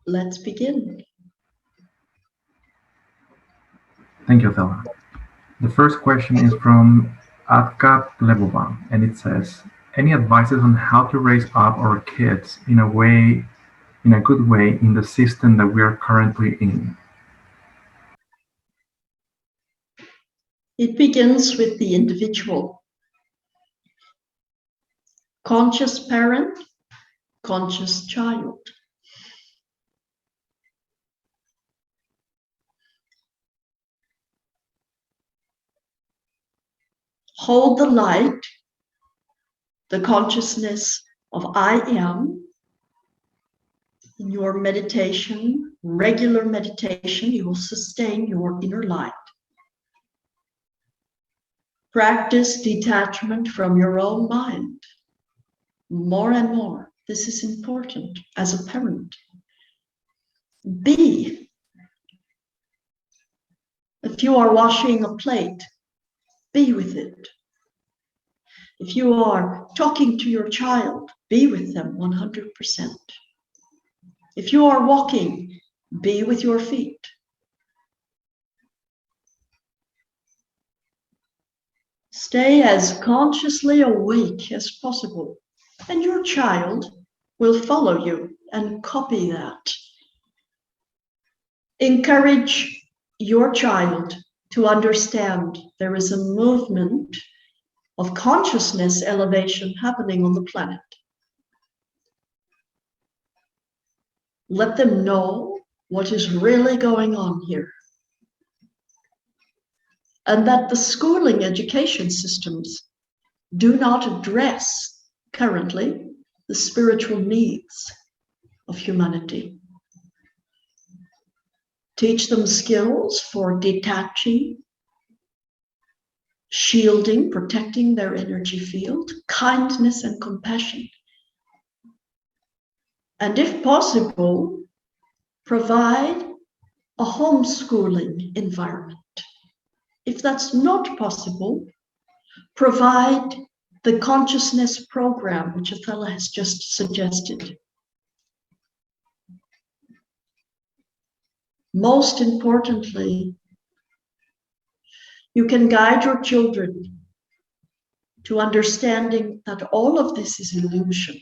let's begin. Thank you, Athella. The first question is from Atka and it says, "Any advices on how to raise up our kids in a good way, in the system that we are currently in?" It begins with the individual. Conscious parent, conscious child. Hold the light, the consciousness of I am, in your meditation, regular meditation. You will sustain your inner light. Practice detachment from your own mind more and more. This is important as a parent. Be. If you are washing a plate, be with it. If you are talking to your child, be with them 100%. If you are walking, be with your feet. Stay as consciously awake as possible, and your child will follow you and copy that. Encourage your child to understand there is a movement of consciousness elevation happening on the planet. Let them know what is really going on here. And that the schooling education systems do not address currently the spiritual needs of humanity. Teach them skills for detaching, shielding, protecting their energy field, kindness and compassion. And if possible, provide a homeschooling environment. If that's not possible, provide the consciousness program, which Athella has just suggested. Most importantly, you can guide your children to understanding that all of this is illusion.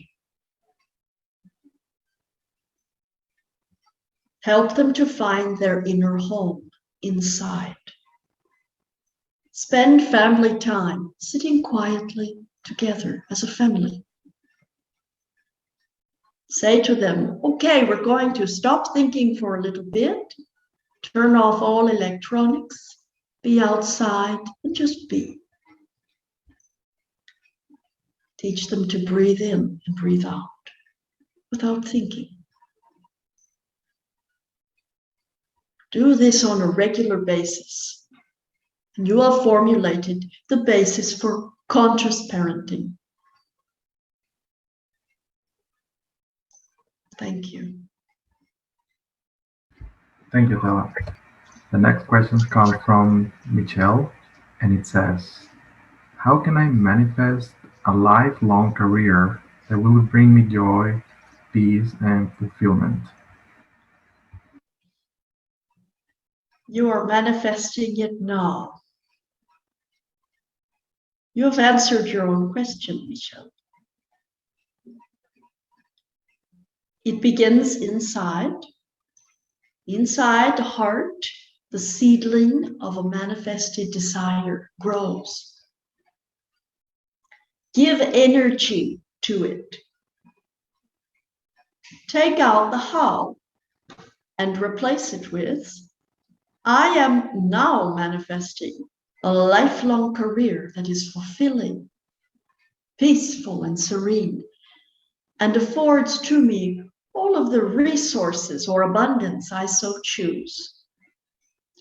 Help them to find their inner home inside. Spend family time sitting quietly together as a family. Say to them, okay, we're going to stop thinking for a little bit, turn off all electronics, be outside and just be. Teach them to breathe in and breathe out without thinking. Do this on a regular basis, and you have formulated the basis for conscious parenting. Thank you. Thank you, Athella. The next question comes from Michelle, and it says, "How can I manifest a lifelong career that will bring me joy, peace, and fulfillment?" You are manifesting it now. You have answered your own question, Michelle. It begins inside. Inside the heart, the seedling of a manifested desire grows. Give energy to it. Take out the how and replace it with, I am now manifesting a lifelong career that is fulfilling, peaceful and serene, and affords to me all of the resources or abundance I so choose.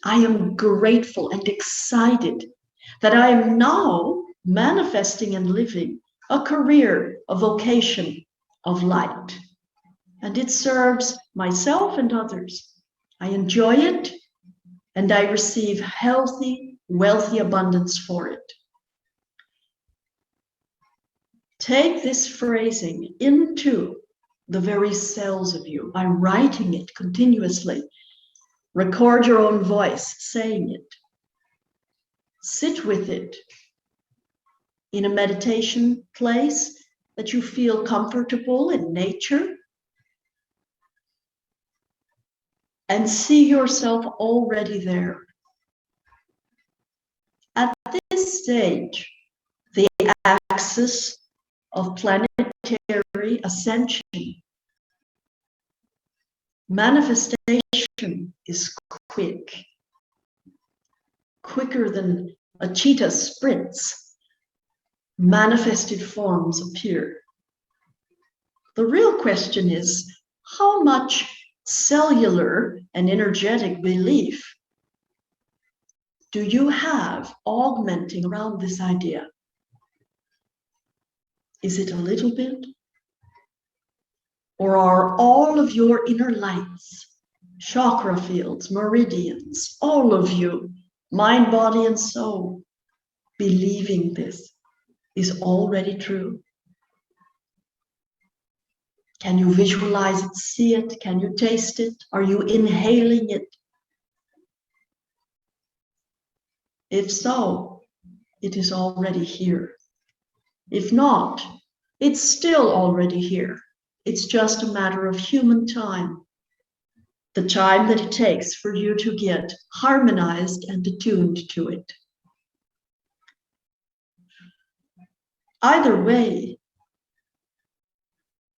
I am grateful and excited that I am now manifesting and living a career, a vocation of light. And it serves myself and others. I enjoy it, and I receive healthy, wealthy abundance for it. Take this phrasing into the very cells of you by writing it continuously. Record your own voice saying it. Sit with it in a meditation place that you feel comfortable in nature, and see yourself already there. At this stage, the axis of planetary ascension, manifestation is quick, quicker than a cheetah sprints. Manifested forms appear. The real question is, how much cellular and energetic belief do you have augmenting around this idea? Is it a little bit? Or are all of your inner lights, chakra fields, meridians, all of you, mind, body, and soul, believing this is already true? Can you visualize it, see it? Can you taste it? Are you inhaling it? If so, it is already here. If not, it's still already here. It's just a matter of human time. The time that it takes for you to get harmonized and attuned to it. Either way,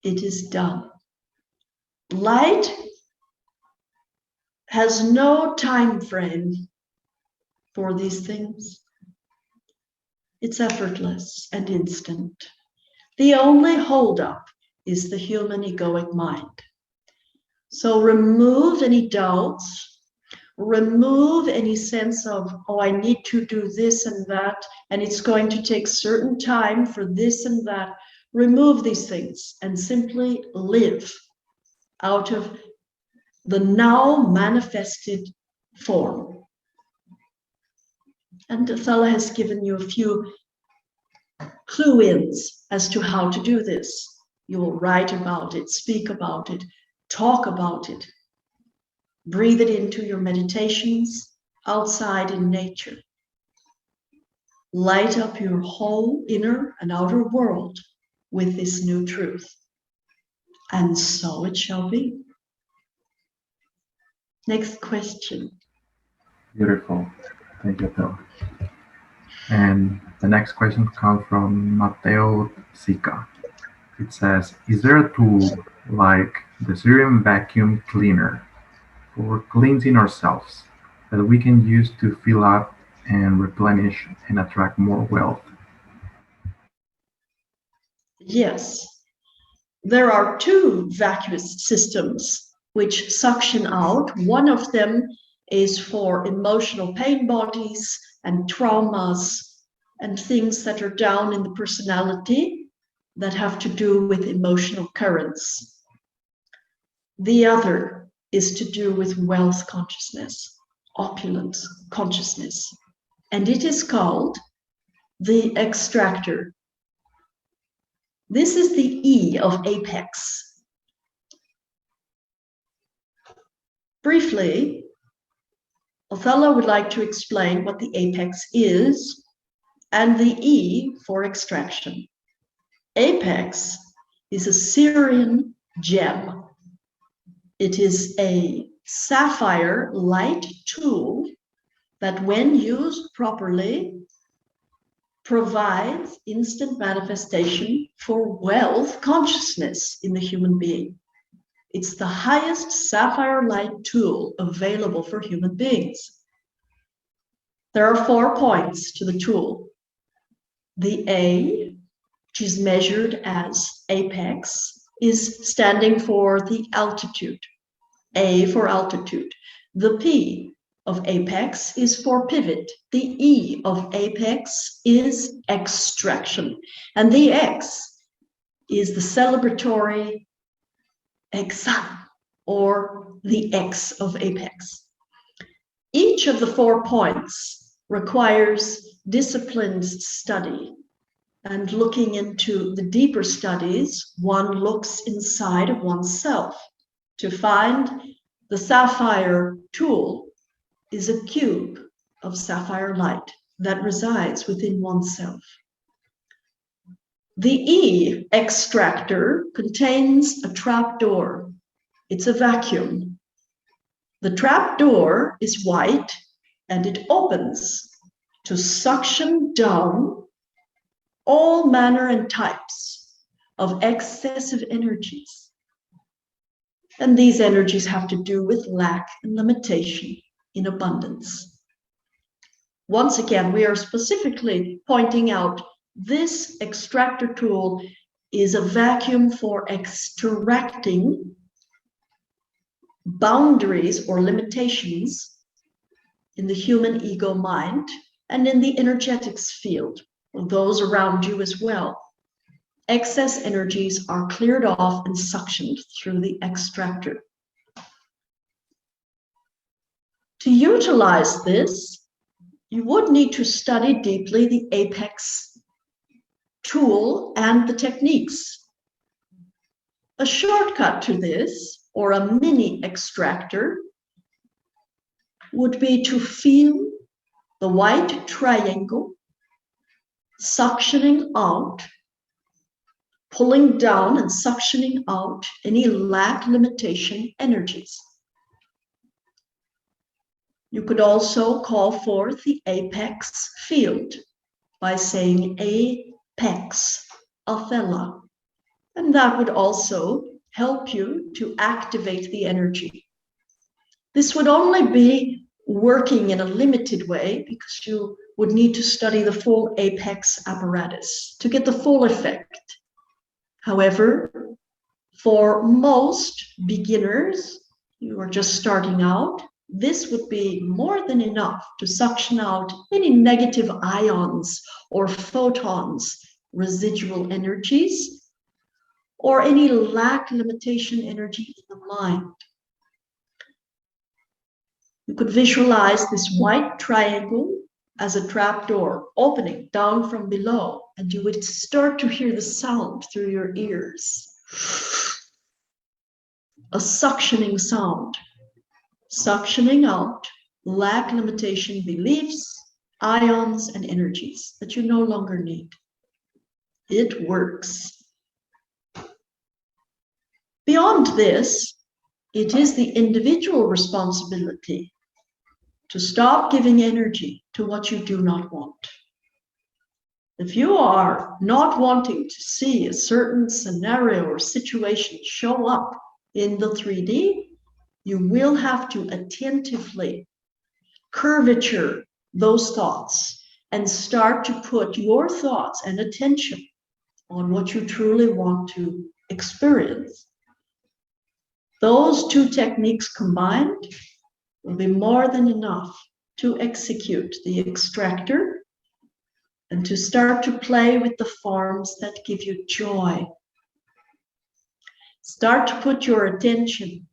it is done. Light has no time frame for these things. It's effortless and instant. The only holdup is the human egoic mind. So remove any doubts, remove any sense of, oh, I need to do this and that, and it's going to take certain time for this and that. Remove these things and simply live out of the now manifested form. And Athella has given you a few clue-ins as to how to do this. You will write about it, speak about it, talk about it. Breathe it into your meditations outside in nature. Light up your whole inner and outer world with this new truth. And so it shall be. Next question. Beautiful. Thank you, Phil. And the next question comes from Matteo Sica. It says, is there a tool like the Sirius vacuum cleaner for cleansing ourselves that we can use to fill up and replenish and attract more wealth? Yes. There are two vacuous systems which suction out. One of them is for emotional pain bodies and traumas and things that are down in the personality that have to do with emotional currents. The other is to do with wealth consciousness, opulence consciousness, and it is called the extractor. This is the E of apex. Briefly, Athella would like to explain what the apex is and the E for extraction. Apex is a Syrian gem. It is a sapphire light tool that, when used properly, provides instant manifestation for wealth consciousness in the human being. It's the highest sapphire light tool available for human beings. There are 4 points to the tool. The A, which is measured as apex, is standing for the altitude. A for altitude. The P of apex is for pivot. The E of apex is extraction. And the X is the celebratory exam, or the X of apex. Each of the 4 points requires disciplined study And looking into the deeper studies, one looks inside of oneself to find the sapphire tool is a cube of sapphire light that resides within oneself. The E extractor contains a trap door. It's a vacuum. The trap door is white and it opens to suction down all manner and types of excessive energies. And these energies have to do with lack and limitation in abundance. Once again, we are specifically pointing out this extractor tool is a vacuum for extracting boundaries or limitations in the human ego mind and in the energetics field of those around you as well. Excess energies are cleared off and suctioned through the extractor. To utilize this, you would need to study deeply the apex tool and the techniques. A shortcut to this, or a mini extractor, would be to feel the white triangle suctioning out, pulling down and suctioning out any lack limitation energies. You could also call forth the apex field by saying apex, Athella, and that would also help you to activate the energy. This would only be working in a limited way because you would need to study the full apex apparatus to get the full effect. However, for most beginners, you are just starting out, this would be more than enough to suction out any negative ions or photons, residual energies, or any lack limitation energy in the mind. You could visualize this white triangle as a trapdoor opening down from below, and you would start to hear the sound through your ears. A suctioning sound, suctioning out lack limitation beliefs, ions, and energies that you no longer need. It works. Beyond this, it is the individual responsibility to stop giving energy to what you do not want. If you are not wanting to see a certain scenario or situation show up in the 3D, you will have to attentively curvature those thoughts and start to put your thoughts and attention on what you truly want to experience. Those two techniques combined will be more than enough to execute the extractor and to start to play with the forms that give you joy. Start to put your attention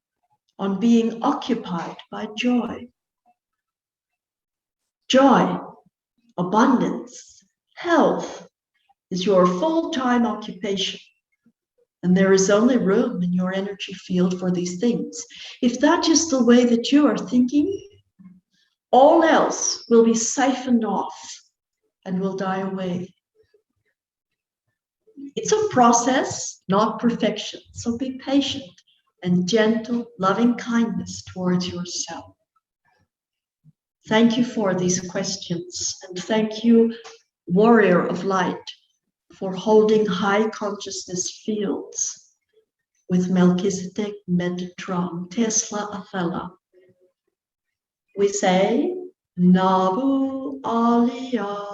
on being occupied by joy. Joy, abundance, health is your full-time occupation. And there is only room in your energy field for these things. If that is the way that you are thinking, all else will be siphoned off and will die away. It's a process, not perfection. So be patient and gentle, loving kindness towards yourself. Thank you for these questions. And thank you, Warrior of Light, for holding high consciousness fields with Melchizedek, Metatron, Tesla, Athella. We say, Nabu Aliyah.